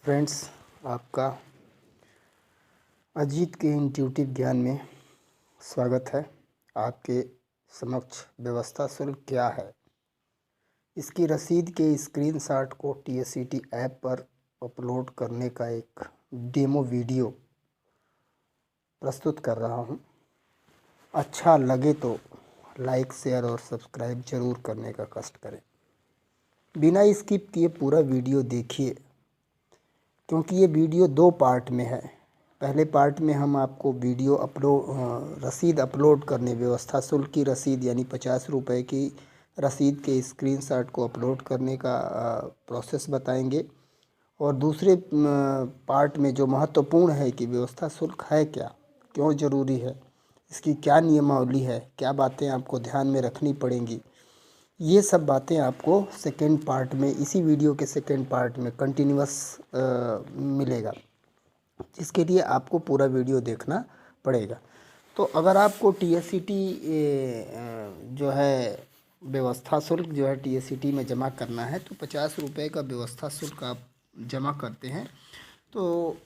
Friends, आपका अजीत के intuitive ज्ञान में स्वागत है। आपके समक्ष व्यवस्था शुल्क क्या है, इसकी रसीद के स्क्रीनशॉट को टीएससीटी ऐप पर अपलोड करने का एक डेमो वीडियो प्रस्तुत कर रहा हूं। अच्छा लगे तो लाइक, शेयर और सब्सक्राइब जरूर करने का कष्ट करें। बिना स्किप किए पूरा वीडियो देखिए, क्योंकि ये वीडियो 2 पार्ट में है। पहले पार्ट में हम आपको वीडियो रसीद अपलोड करने, व्यवस्था शुल्क की रसीद यानी 50 रुपये की रसीद के स्क्रीनशॉट को अपलोड करने का प्रोसेस बताएंगे। और दूसरे पार्ट में जो महत्वपूर्ण है कि व्यवस्था शुल्क है क्या, क्यों ज़रूरी है, इसकी क्या नियमावली है, क्या बातें आपको ध्यान में रखनी पड़ेंगी, ये सब बातें आपको सेकेंड पार्ट में, इसी वीडियो के सेकेंड पार्ट में कंटिन्यूअस मिलेगा, जिसके लिए आपको पूरा वीडियो देखना पड़ेगा। तो अगर आपको टीएससीटी जो है व्यवस्था शुल्क जो है टीएससीटी में जमा करना है, तो 50 रुपये का व्यवस्था शुल्क आप जमा करते हैं। तो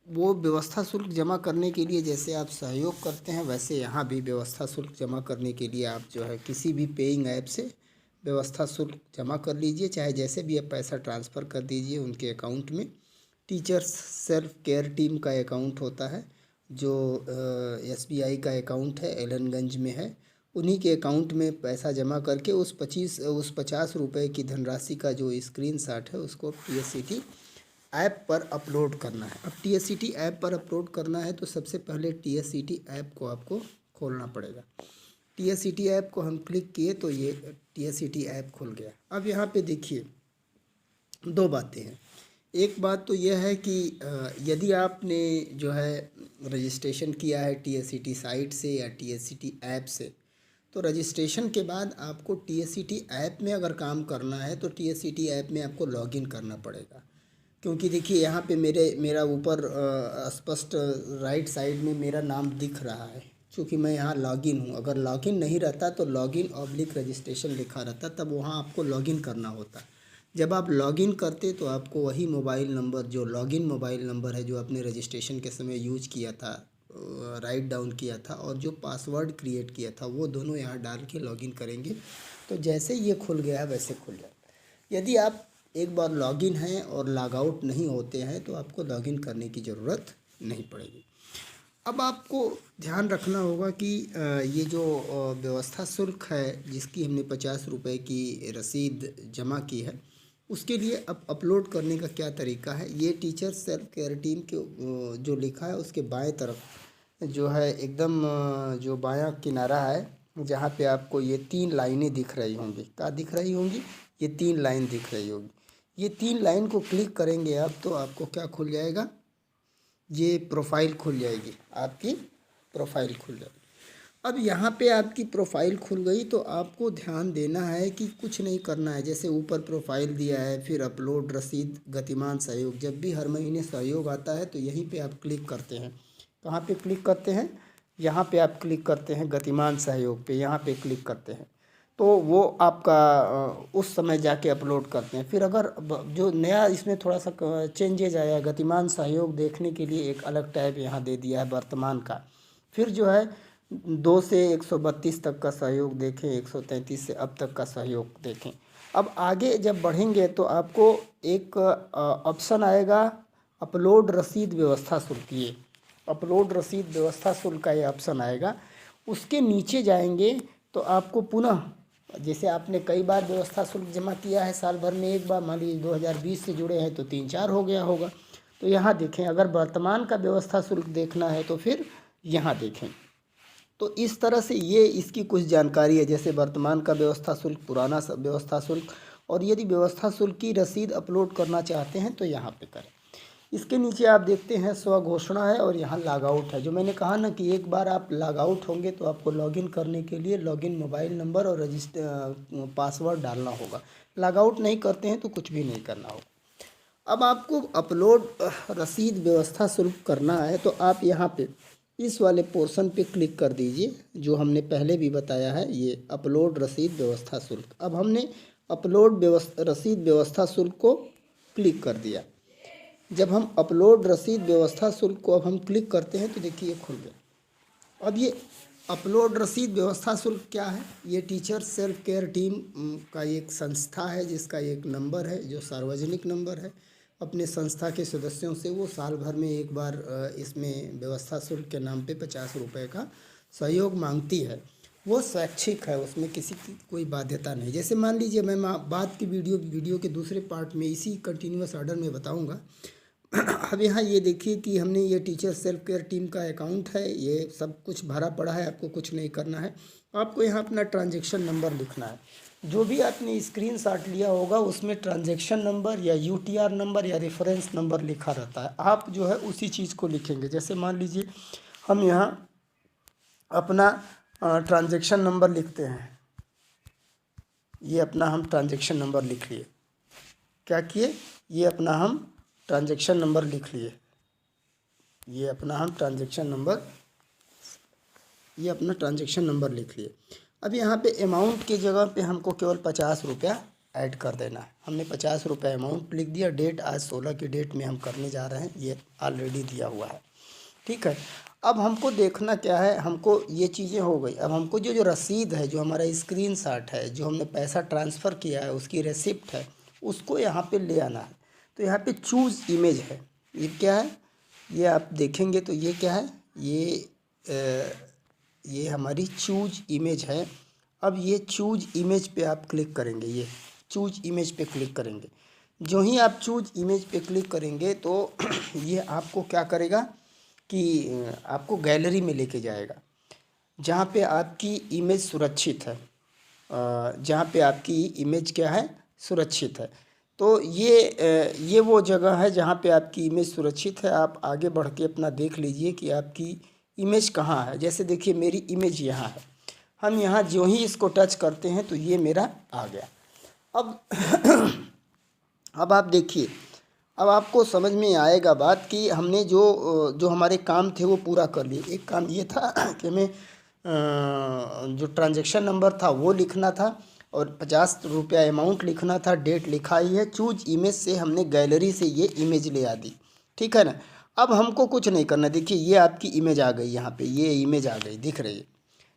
वो व्यवस्था शुल्क जमा करने के लिए जैसे आप सहयोग करते हैं, वैसे यहाँ भी व्यवस्था शुल्क जमा करने के लिए आप जो है किसी भी पेइंग ऐप से व्यवस्था शुल्क जमा कर लीजिए, चाहे जैसे भी आप पैसा ट्रांसफ़र कर दीजिए उनके अकाउंट में। टीचर्स सेल्फ केयर टीम का अकाउंट होता है, जो एसबीआई का अकाउंट है, एलनगंज में है, उन्हीं के अकाउंट में पैसा जमा करके उस 50 रुपये की धनराशि का जो स्क्रीनशॉट है उसको टीएससीटी ऐप पर अपलोड करना है। अब टीएससीटी ऐप पर अपलोड करना है तो सबसे पहले टीएससीटी ऐप को आपको खोलना पड़ेगा। टीएससीटी ऐप को हम क्लिक किए तो ये टीएससीटी ऐप खुल गया। अब यहाँ पे देखिए 2 बातें हैं। एक बात तो यह है कि यदि आपने जो है रजिस्ट्रेशन किया है टीएससीटी साइट से या टीएससीटी ऐप से, तो रजिस्ट्रेशन के बाद आपको टीएससीटी ऐप में अगर काम करना है तो टीएससीटी ऐप में आपको लॉगिन करना पड़ेगा। क्योंकि देखिए यहाँ पे मेरा ऊपर स्पष्ट राइट साइड में मेरा नाम दिख रहा है, क्योंकि मैं यहाँ लॉगिन हूँ। अगर लॉगिन नहीं रहता तो लॉगिन ऑब्लिक रजिस्ट्रेशन लिखा रहता, तब वहाँ आपको लॉगिन करना होता। जब आप लॉगिन करते तो आपको वही मोबाइल नंबर, जो लॉगिन मोबाइल नंबर है जो आपने रजिस्ट्रेशन के समय यूज किया था, राइट डाउन किया था, और जो पासवर्ड क्रिएट किया था, वो दोनों यहाँ डाल के लॉगिन करेंगे तो जैसे ये खुल गया है वैसे खुल जाएगा। यदि आप एक बार लॉगिन हैं और लॉग आउट नहीं होते हैं तो आपको लॉगिन करने की ज़रूरत नहीं पड़ेगी। अब आपको ध्यान रखना होगा कि ये जो व्यवस्था शुल्क है जिसकी हमने 50 रुपये की रसीद जमा की है, उसके लिए अब अपलोड करने का क्या तरीका है। ये टीचर सेल्फ केयर टीम के जो लिखा है उसके बाएं तरफ जो है एकदम जो बायां किनारा है, जहाँ पे आपको ये 3 लाइनें दिख रही होंगी। क्या दिख रही होंगी? ये 3 लाइन दिख रही होगी। ये 3 लाइन को क्लिक करेंगे आप तो आपको क्या खुल जाएगा? ये प्रोफाइल खुल जाएगी, आपकी प्रोफाइल खुल जाएगी। अब यहाँ पे आपकी प्रोफाइल खुल गई तो आपको ध्यान देना है कि कुछ नहीं करना है। जैसे ऊपर प्रोफाइल दिया है, फिर अपलोड रसीद, गतिमान सहयोग, जब भी हर महीने सहयोग आता है तो यहीं पे आप क्लिक करते हैं। कहाँ पे क्लिक करते हैं? यहाँ पे आप क्लिक करते हैं, गतिमान सहयोग पे यहाँ पे क्लिक करते हैं, तो वो आपका उस समय जाके अपलोड करते हैं। फिर अगर जो नया इसमें थोड़ा सा चेंजेज आया, गतिमान सहयोग देखने के लिए एक अलग टैब यहाँ दे दिया है वर्तमान का। फिर जो है 2 से 132 तक का सहयोग देखें, 133 से अब तक का सहयोग देखें। अब आगे जब बढ़ेंगे तो आपको एक ऑप्शन आएगा अपलोड रसीद व्यवस्था शुल्क। ये अपलोड रसीद व्यवस्था शुल्क का ये ऑप्शन आएगा। उसके नीचे जाएंगे तो आपको पुनः, जैसे आपने कई बार व्यवस्था शुल्क जमा किया है साल भर में एक बार, मान लीजिए 2020 से जुड़े हैं तो 3-4 हो गया होगा, तो यहाँ देखें। अगर वर्तमान का व्यवस्था शुल्क देखना है तो फिर यहाँ देखें। तो इस तरह से ये इसकी कुछ जानकारी है, जैसे वर्तमान का व्यवस्था शुल्क, पुराना व्यवस्था शुल्क, और यदि व्यवस्था शुल्क की रसीद अपलोड करना चाहते हैं तो यहाँ पे करें। इसके नीचे आप देखते हैं स्व घोषणा है और यहाँ लॉग आउट है। जो मैंने कहा ना कि एक बार आप लॉग आउट होंगे तो आपको लॉगिन करने के लिए लॉगिन मोबाइल नंबर और पासवर्ड डालना होगा। लॉग आउट नहीं करते हैं तो कुछ भी नहीं करना होगा। अब आपको अपलोड रसीद व्यवस्था शुल्क करना है तो आप यहाँ पे इस वाले पोर्शन पे क्लिक कर दीजिए, जो हमने पहले भी बताया है, ये अपलोड रसीद व्यवस्था शुल्क। अब हमने अपलोड रसीद व्यवस्था शुल्क को क्लिक कर दिया। जब हम अपलोड रसीद व्यवस्था शुल्क को अब हम क्लिक करते हैं तो देखिए ये खुल गया। अब ये अपलोड रसीद व्यवस्था शुल्क क्या है? ये टीचर सेल्फ केयर टीम का एक संस्था है जिसका एक नंबर है जो सार्वजनिक नंबर है। अपने संस्था के सदस्यों से वो साल भर में एक बार इसमें व्यवस्था शुल्क के नाम पे 50 रुपये का सहयोग मांगती है। वो स्वैच्छिक है, उसमें किसी की कोई बाध्यता नहीं। जैसे मान लीजिए मैं बात की वीडियो के दूसरे पार्ट में इसी कंटिन्यूअस ऑर्डर में बताऊंगा। अब यहाँ ये देखिए कि हमने ये टीचर सेल्फ केयर टीम का अकाउंट है, ये सब कुछ भरा पड़ा है, आपको कुछ नहीं करना है। आपको यहाँ अपना ट्रांजैक्शन नंबर लिखना है। जो भी आपने स्क्रीनशॉट लिया होगा उसमें ट्रांजैक्शन नंबर या यूटीआर नंबर या रेफरेंस नंबर लिखा रहता है, आप जो है उसी चीज़ को लिखेंगे। जैसे मान लीजिए हम यहाँ अपना ट्रांजैक्शन नंबर लिखते हैं, ये अपना हम ट्रांजैक्शन नंबर लिख लिए। क्या किए? ये अपना हम ट्रांजैक्शन नंबर लिख लिए, ये अपना ट्रांजैक्शन नंबर लिख लिए। अब यहाँ पे अमाउंट की जगह पे हमको केवल 50 रुपया ऐड कर देना है। हमने 50 रुपये अमाउंट लिख दिया। डेट आज 16 की डेट में हम करने जा रहे हैं, ये ऑलरेडी दिया हुआ है, ठीक है। अब हमको देखना क्या है, हमको ये चीज़ें हो गई। अब हमको जो रसीद है, जो हमारा स्क्रीनशॉट है, जो हमने पैसा ट्रांसफ़र किया है, उसकी रेसिप्ट है, उसको यहाँ पे ले आना है। तो यहाँ पे चूज़ इमेज है, ये क्या है, ये आप देखेंगे तो ये क्या है, ये हमारी चूज़ इमेज है। अब ये चूज़ इमेज पे आप क्लिक करेंगे, ये चूज़ इमेज पे क्लिक करेंगे। जो ही आप चूज़ इमेज पे क्लिक करेंगे तो ये आपको क्या करेगा कि आपको गैलरी में लेके जाएगा, जहाँ पे आपकी इमेज सुरक्षित है, जहाँ पे आपकी इमेज क्या है, सुरक्षित है। तो ये वो जगह है जहाँ पे आपकी इमेज सुरक्षित है। आप आगे बढ़ के अपना देख लीजिए कि आपकी इमेज कहाँ है। जैसे देखिए मेरी इमेज यहाँ है, हम यहाँ जो ही इसको टच करते हैं तो ये मेरा आ गया। अब आप देखिए, अब आपको समझ में आएगा बात कि हमने जो हमारे काम थे वो पूरा कर लिए। एक काम ये था कि हमें जो ट्रांजैक्शन नंबर था वो लिखना था और 50 रुपया अमाउंट लिखना था। डेट लिखा ही है। चूज इमेज से हमने गैलरी से ये इमेज ले आ दी, ठीक है ना। अब हमको कुछ नहीं करना। देखिए ये आपकी इमेज आ गई, यहाँ पे ये इमेज आ गई, दिख रही है,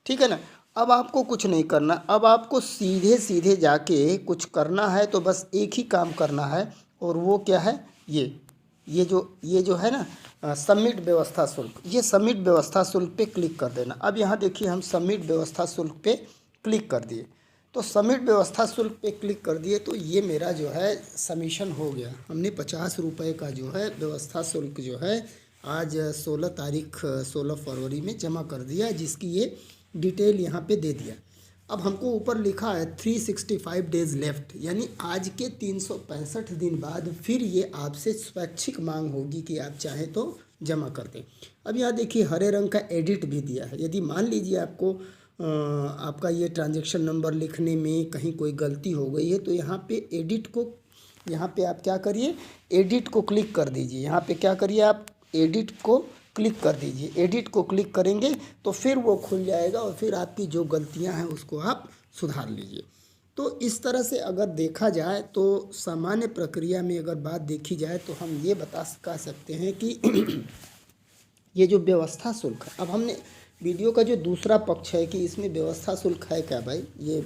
ठीक है ना। अब आपको कुछ नहीं करना। अब आपको सीधे सीधे जाके कुछ करना है, तो बस एक ही काम करना है, और वो क्या है, ये जो है ना सबमिट व्यवस्था शुल्क, ये सबमिट व्यवस्था शुल्क पे क्लिक कर देना। अब यहाँ देखिए हम सबमिट व्यवस्था शुल्क पे क्लिक कर दिए। तो सबमिट व्यवस्था शुल्क पे क्लिक कर दिए तो ये मेरा जो है सबमिशन हो गया। हमने 50 रुपये का जो है व्यवस्था शुल्क जो है आज 16 फरवरी में जमा कर दिया, जिसकी ये डिटेल यहाँ पे दे दिया। अब हमको ऊपर लिखा है 365 डेज़ लेफ्ट, यानी आज के 365 दिन बाद फिर ये आपसे स्वैच्छिक मांग होगी कि आप चाहें तो जमा कर दें। अब यहाँ देखिए हरे रंग का एडिट भी दिया है। यदि मान लीजिए आपको आपका ये ट्रांजैक्शन नंबर लिखने में कहीं कोई गलती हो गई है, तो यहाँ पे एडिट को, यहाँ पे आप क्या करिए, एडिट को क्लिक कर दीजिए। यहाँ पे क्या करिए, आप एडिट को क्लिक कर दीजिए। एडिट को क्लिक करेंगे तो फिर वो खुल जाएगा और फिर आपकी जो गलतियां हैं उसको आप सुधार लीजिए। तो इस तरह से अगर देखा जाए तो सामान्य प्रक्रिया में अगर बात देखी जाए तो हम ये बता सकते हैं कि ये जो व्यवस्था शुल्क है, अब हमने वीडियो का जो दूसरा पक्ष है कि इसमें व्यवस्था शुल्क है क्या भाई, ये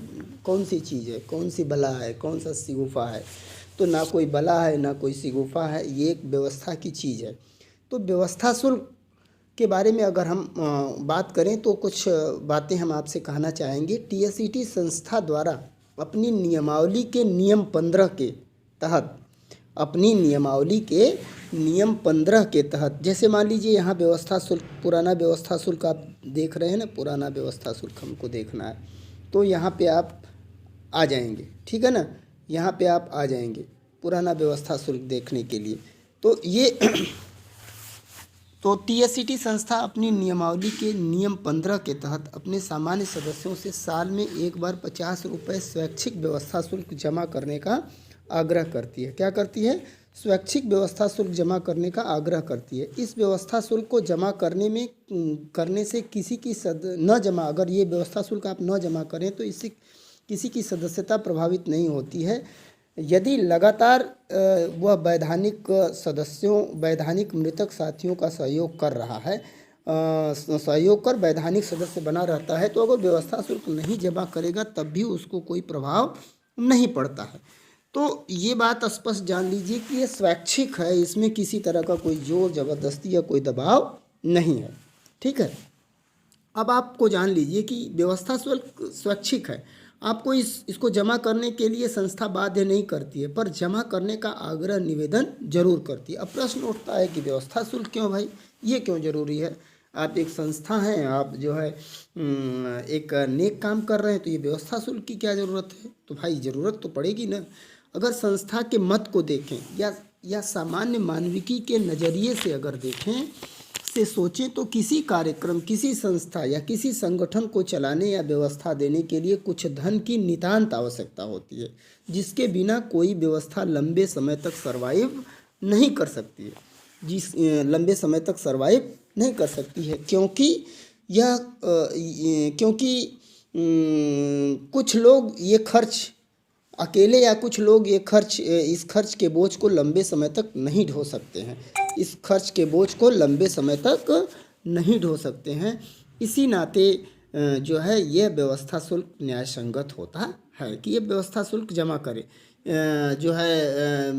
कौन सी चीज़ है, कौन सी बला है, कौन सा सिगुफा है। तो ना कोई बला है ना कोई सिगुफा है, ये एक व्यवस्था की चीज़ है। तो व्यवस्था शुल्क के बारे में अगर हम बात करें तो कुछ बातें हम आपसे कहना चाहेंगे। टीएससीटी संस्था द्वारा अपनी नियमावली के नियम 15 के तहत, अपनी नियमावली के नियम 15 के तहत, जैसे मान लीजिए यहाँ व्यवस्था शुल्क, पुराना व्यवस्था शुल्क आप देख रहे हैं ना, पुराना व्यवस्था शुल्क हमको देखना है, तो यहाँ पे आप आ जाएंगे, ठीक है ना, यहाँ पे आप आ जाएंगे पुराना व्यवस्था शुल्क देखने के लिए। तो टीएससीटी संस्था अपनी नियमावली के नियम 15 के तहत अपने सामान्य सदस्यों से साल में एक बार 50 रुपये स्वैच्छिक व्यवस्था शुल्क जमा करने का आग्रह करती है। क्या करती है? स्वैच्छिक व्यवस्था शुल्क जमा करने का आग्रह करती है। इस व्यवस्था शुल्क को जमा करने से किसी की न जमा, अगर ये व्यवस्था शुल्क आप न जमा करें तो इससे किसी की सदस्यता प्रभावित नहीं होती है। यदि लगातार वह वैधानिक मृतक साथियों का सहयोग कर रहा है, सहयोग कर वैधानिक सदस्य बना रहता है, तो अगर व्यवस्था शुल्क नहीं जमा करेगा तब भी उसको कोई प्रभाव नहीं पड़ता है। तो ये बात स्पष्ट जान लीजिए कि ये स्वैच्छिक है, इसमें किसी तरह का कोई जोर जबरदस्ती या कोई दबाव नहीं है। ठीक है। अब आपको जान लीजिए कि व्यवस्था शुल्क स्वैच्छिक है, आपको इसको जमा करने के लिए संस्था बाध्य नहीं करती है, पर जमा करने का आग्रह निवेदन जरूर करती है। अब प्रश्न उठता है कि व्यवस्था शुल्क क्यों भाई, ये क्यों जरूरी है? आप एक संस्था हैं, आप जो है एक नेक काम कर रहे हैं, तो ये व्यवस्था शुल्क की क्या ज़रूरत है? तो भाई ज़रूरत तो पड़ेगी ना। अगर संस्था के मत को देखें या सामान्य मानविकी के नज़रिए से अगर देखें से सोचें, तो किसी कार्यक्रम, किसी संस्था या किसी संगठन को चलाने या व्यवस्था देने के लिए कुछ धन की नितांत आवश्यकता होती है, जिसके बिना कोई व्यवस्था लंबे समय तक सर्वाइव नहीं कर सकती है, लंबे समय तक सर्वाइव नहीं कर सकती है, क्योंकि कुछ लोग ये खर्च अकेले या कुछ लोग इस खर्च के बोझ को लंबे समय तक नहीं ढो सकते हैं, इस खर्च के बोझ को लंबे समय तक नहीं ढो सकते हैं। इसी नाते जो है यह व्यवस्था शुल्क न्याय संगत होता है कि ये व्यवस्था शुल्क जमा करे। जो है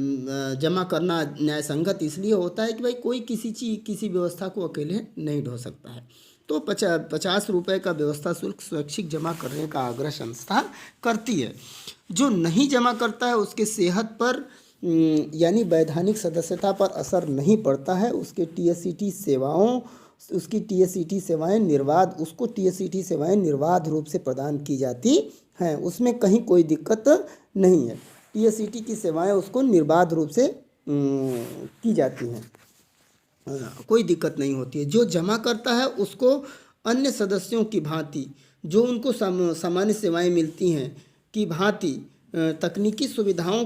जमा करना न्याय संगत इसलिए होता है कि भाई कोई किसी व्यवस्था को अकेले नहीं ढो सकता है। तो 50 रुपये का व्यवस्था शुल्क स्वैच्छिक जमा करने का आग्रह संस्था करती है। जो नहीं जमा करता है उसके सेहत पर यानी वैधानिक सदस्यता पर असर नहीं पड़ता है, उसकी टीएससीटी सेवाएं निर्बाध रूप से प्रदान की जाती हैं, उसमें कहीं कोई दिक्कत नहीं है। टीएससीटी की सेवाएं उसको निर्बाध रूप से की जाती हैं, कोई दिक्कत नहीं होती है। जो जमा करता है उसको अन्य सदस्यों की भांति, जो उनको सामान्य सेवाएं मिलती हैं की भांति, तकनीकी सुविधाओं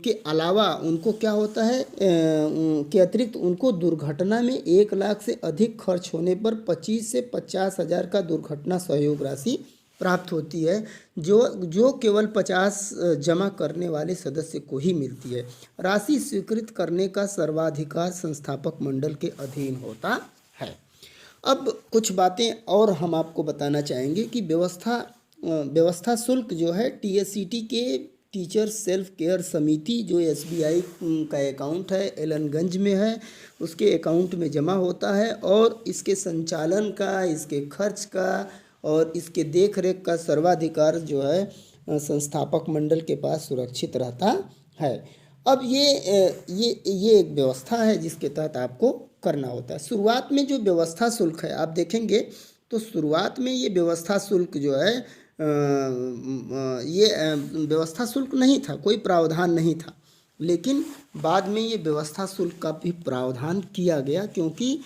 के अलावा उनको क्या होता है के अतिरिक्त उनको दुर्घटना में 1 लाख से अधिक खर्च होने पर 25 से 50 हज़ार का दुर्घटना सहयोग राशि प्राप्त होती है, जो केवल 50 जमा करने वाले सदस्य को ही मिलती है। राशि स्वीकृत करने का सर्वाधिकार संस्थापक मंडल के अधीन होता है। अब कुछ बातें और हम आपको बताना चाहेंगे कि व्यवस्था शुल्क जो है टीएससीटी के टीचर सेल्फ केयर समिति, जो एसबीआई का अकाउंट है, एलनगंज में है, उसके अकाउंट में जमा होता है और इसके संचालन का, इसके खर्च का और इसके देख रेख का सर्वाधिकार जो है संस्थापक मंडल के पास सुरक्षित रहता है। अब ये एक व्यवस्था है जिसके तहत आपको करना होता है। शुरुआत में जो व्यवस्था शुल्क है आप देखेंगे तो शुरुआत में ये व्यवस्था शुल्क जो है ये व्यवस्था शुल्क नहीं था, कोई प्रावधान नहीं था, लेकिन बाद में ये व्यवस्था शुल्क का भी प्रावधान किया गया क्योंकि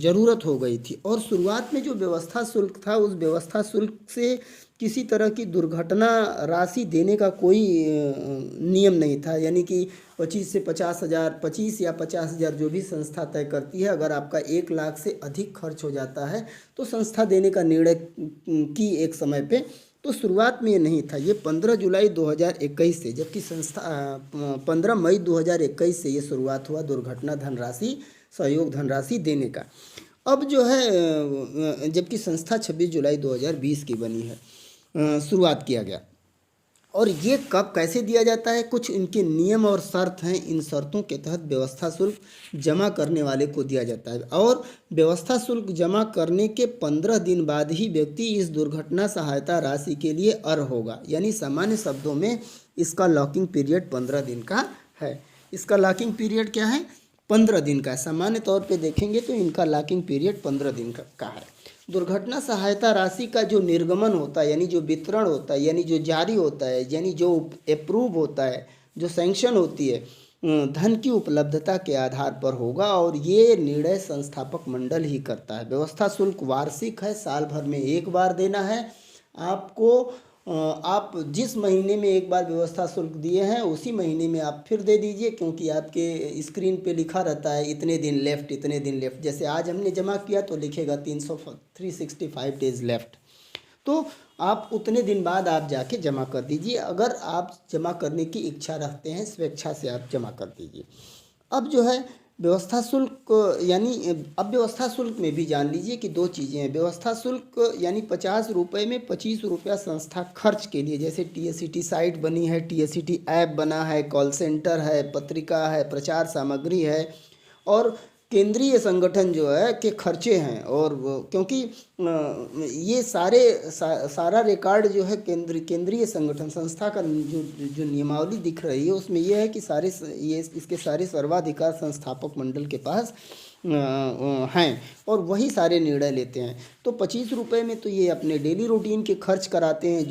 ज़रूरत हो गई थी। और शुरुआत में जो व्यवस्था शुल्क था उस व्यवस्था शुल्क से किसी तरह की दुर्घटना राशि देने का कोई नियम नहीं था, यानी कि 25 से 50 हज़ार, 25 या 50 हज़ार जो भी संस्था तय करती है, अगर आपका 1 लाख से अधिक खर्च हो जाता है तो संस्था देने का निर्णय की एक समय पे। तो शुरुआत में ये नहीं था, ये 15 जुलाई 2021 से, जबकि संस्था 15 मई 2021 से ये शुरुआत हुआ दुर्घटना धनराशि, सहयोग धनराशि देने का। अब जो है जबकि संस्था 26 जुलाई 2020 की बनी है, शुरुआत किया गया। और ये कब कैसे दिया जाता है, कुछ इनके नियम और शर्त हैं, इन शर्तों के तहत व्यवस्था शुल्क जमा करने वाले को दिया जाता है। और व्यवस्था शुल्क जमा करने के 15 दिन बाद ही व्यक्ति इस दुर्घटना सहायता राशि के लिए अर्ह होगा, यानी सामान्य शब्दों में इसका लॉकिंग पीरियड 15 दिन का है। इसका लॉकिंग पीरियड क्या है, 15 दिन का। सामान्य तौर पे देखेंगे तो इनका लॉकिंग पीरियड 15 दिन का है। दुर्घटना सहायता राशि का जो निर्गमन होता है, यानी जो वितरण होता है, यानी जो जारी होता है, यानी जो अप्रूव होता है, जो सैंक्शन होती है, धन की उपलब्धता के आधार पर होगा और ये निर्णय संस्थापक मंडल ही करता है। व्यवस्था शुल्क वार्षिक है, साल भर में एक बार देना है आपको। आप जिस महीने में एक बार व्यवस्था शुल्क दिए हैं उसी महीने में आप फिर दे दीजिए, क्योंकि आपके स्क्रीन पे लिखा रहता है इतने दिन लेफ्ट, इतने दिन लेफ्ट। जैसे आज हमने जमा किया तो लिखेगा 365 डेज लेफ्ट। तो आप उतने दिन बाद आप जाके जमा कर दीजिए। अगर आप जमा करने की इच्छा रखते हैं, स्वेच्छा से आप जमा कर दीजिए। अब जो है व्यवस्था शुल्क, यानी अब व्यवस्था शुल्क में भी जान लीजिए कि दो चीज़ें हैं। व्यवस्था शुल्क यानी 50 रुपये में 25 रुपया संस्था खर्च के लिए, जैसे TSCT साइट बनी है, TSCT ऐप बना है, कॉल सेंटर है, पत्रिका है, प्रचार सामग्री है, और केंद्रीय संगठन जो है के खर्चे हैं। और क्योंकि ये सारा रिकॉर्ड जो है केंद्रीय संगठन संस्था का जो नियमावली दिख रही है उसमें ये है कि इसके सारे सर्वाधिकार संस्थापक मंडल के पास हैं और वही सारे निर्णय लेते हैं। तो 25 रुपये में तो ये अपने डेली रूटीन के खर्च कराते हैं,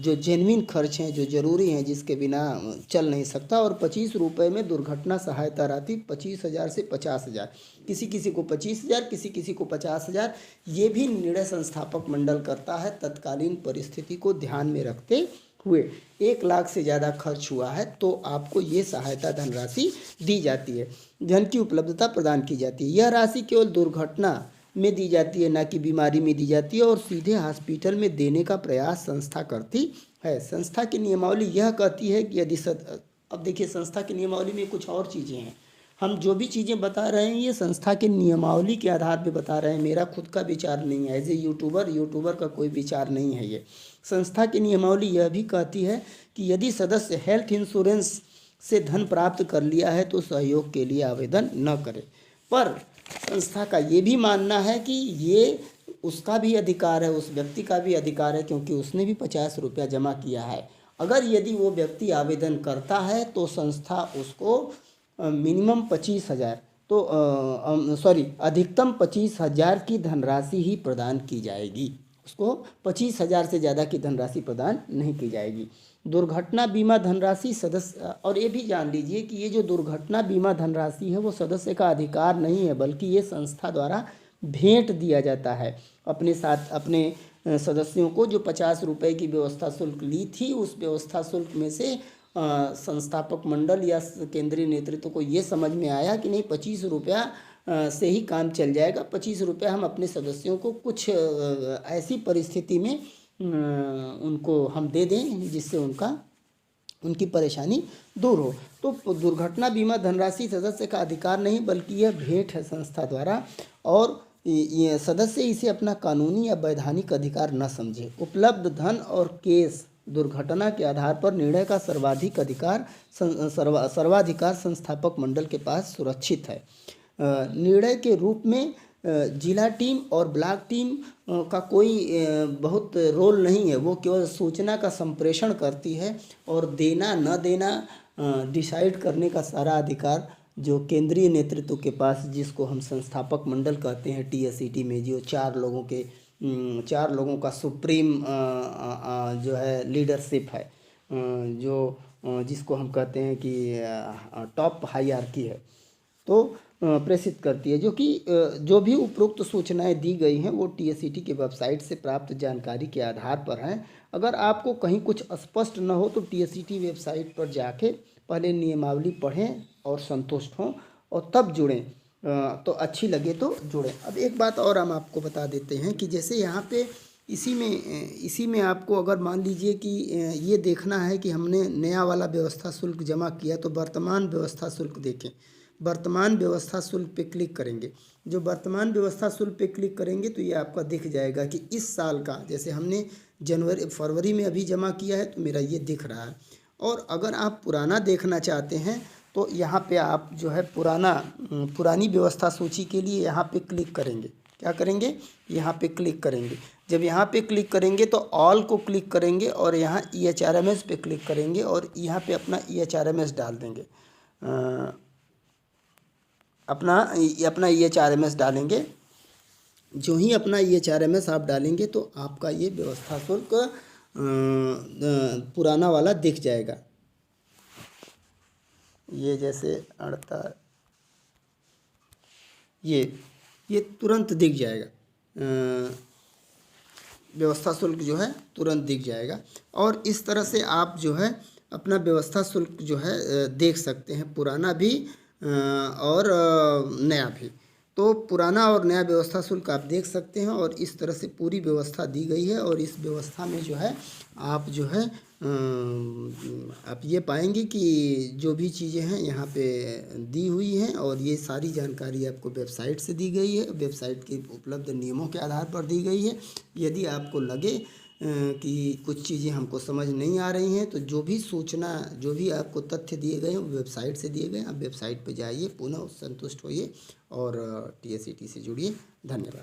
जो जेन्युइन खर्च हैं, जो ज़रूरी हैं, जिसके बिना चल नहीं सकता। और 25 रुपये में दुर्घटना सहायता राशि 25,000 से 50,000, किसी किसी को 25,000, किसी किसी को 50,000, ये भी निर्णय संस्थापक मंडल करता है तत्कालीन परिस्थिति को ध्यान में रखते हुए। 1 लाख से ज़्यादा खर्च हुआ है तो आपको ये सहायता धनराशि दी जाती है, धन की उपलब्धता प्रदान की जाती है। यह राशि केवल दुर्घटना में दी जाती है, ना कि बीमारी में दी जाती है, और सीधे हॉस्पिटल में देने का प्रयास संस्था करती है। संस्था की नियमावली यह कहती है कि यदि अब देखिए, संस्था की नियमावली में कुछ और चीज़ें हैं। हम जो भी चीज़ें बता रहे हैं ये संस्था के नियमावली के आधार पे बता रहे हैं, मेरा खुद का विचार नहीं है। एज ए यूट्यूबर का कोई विचार नहीं है। ये संस्था की नियमावली यह भी कहती है कि यदि सदस्य हेल्थ इंश्योरेंस से धन प्राप्त कर लिया है तो सहयोग के लिए आवेदन न करे। पर संस्था का ये भी मानना है कि ये उसका भी अधिकार है, उस व्यक्ति का भी अधिकार है, क्योंकि उसने भी 50 रुपया जमा किया है। अगर यदि वो व्यक्ति आवेदन करता है तो संस्था उसको मिनिमम 25,000 तो अधिकतम 25,000 की धनराशि ही प्रदान की जाएगी। उसको 25,000 से ज़्यादा की धनराशि प्रदान नहीं की जाएगी। दुर्घटना बीमा धनराशि सदस्य, और ये भी जान लीजिए कि ये जो दुर्घटना बीमा धनराशि है वो सदस्य का अधिकार नहीं है, बल्कि ये संस्था द्वारा भेंट दिया जाता है अपने साथ अपने सदस्यों को। जो 50 रुपये की व्यवस्था शुल्क ली थी, उस व्यवस्था शुल्क में से संस्थापक मंडल या केंद्रीय नेतृत्व को ये समझ में आया कि नहीं, 25 रुपया से ही काम चल जाएगा। 25 रुपया हम अपने सदस्यों को कुछ ऐसी परिस्थिति में उनको हम दे दें जिससे उनकी परेशानी दूर हो। तो दुर्घटना बीमा धनराशि सदस्य का अधिकार नहीं, बल्कि यह भेंट है संस्था द्वारा, और ये सदस्य इसे अपना कानूनी या वैधानिक अधिकार न समझे। उपलब्ध धन और केस दुर्घटना के आधार पर निर्णय का सर्वाधिकार संस्थापक मंडल के पास सुरक्षित है। निर्णय के रूप में जिला टीम और ब्लॉक टीम का कोई बहुत रोल नहीं है। वो केवल सूचना का संप्रेषण करती है और देना न देना डिसाइड करने का सारा अधिकार जो केंद्रीय नेतृत्व के पास, जिसको हम संस्थापक मंडल कहते हैं, TSCT में जो 4 लोगों का सुप्रीम जो है लीडरशिप है, जिसको हम कहते हैं कि टॉप हायरार्की है, तो प्रेषित करती है। जो भी उपरोक्त सूचनाएं दी गई हैं वो TSCT की वेबसाइट से प्राप्त जानकारी के आधार पर हैं। अगर आपको कहीं कुछ स्पष्ट न हो तो TSCT वेबसाइट पर जाके पहले नियमावली पढ़ें और संतुष्ट हों और तब जुड़ें, तो अच्छी लगे तो जुड़ें। अब एक बात और हम आपको बता देते हैं कि जैसे यहाँ पे इसी में आपको अगर मान लीजिए कि ये देखना है कि हमने नया वाला व्यवस्था शुल्क जमा किया, तो वर्तमान व्यवस्था शुल्क देखें। वर्तमान व्यवस्था शुल्क पे क्लिक करेंगे। जो वर्तमान व्यवस्था शुल्क पे क्लिक करेंगे तो ये आपका दिख जाएगा कि इस साल का, जैसे हमने फरवरी में अभी जमा किया है तो मेरा ये दिख रहा है। और अगर आप पुराना देखना चाहते हैं तो यहाँ पे आप जो है पुरानी व्यवस्था सूची के लिए यहाँ पे क्लिक करेंगे। क्या करेंगे? यहाँ पे क्लिक करेंगे। जब यहाँ पे क्लिक करेंगे तो ऑल को क्लिक करेंगे और यहाँ EHRMS पे क्लिक करेंगे और यहाँ पे अपना EHRMS डाल देंगे। अपना EHRMS डालेंगे। जो ही अपना EHRMS आप डालेंगे तो आपका ये व्यवस्था शुल्क पुराना वाला दिख जाएगा। ये जैसे 48 ये तुरंत दिख जाएगा। व्यवस्था शुल्क जो है तुरंत दिख जाएगा। और इस तरह से आप जो है अपना व्यवस्था शुल्क जो है देख सकते हैं, पुराना भी और नया भी। तो पुराना और नया व्यवस्था शुल्क आप देख सकते हैं और इस तरह से पूरी व्यवस्था दी गई है। और इस व्यवस्था में जो है आप जो है आप ये पाएंगे कि जो भी चीज़ें हैं यहाँ पे दी हुई हैं और ये सारी जानकारी आपको वेबसाइट से दी गई है, वेबसाइट के उपलब्ध नियमों के आधार पर दी गई है। यदि आपको लगे कि कुछ चीज़ें हमको समझ नहीं आ रही हैं तो जो भी सूचना, जो भी आपको तथ्य दिए गए हैं वो वेबसाइट से दिए गए हैं। आप वेबसाइट पर जाइए, पुनः संतुष्ट होइए और TSET से जुड़िए। धन्यवाद।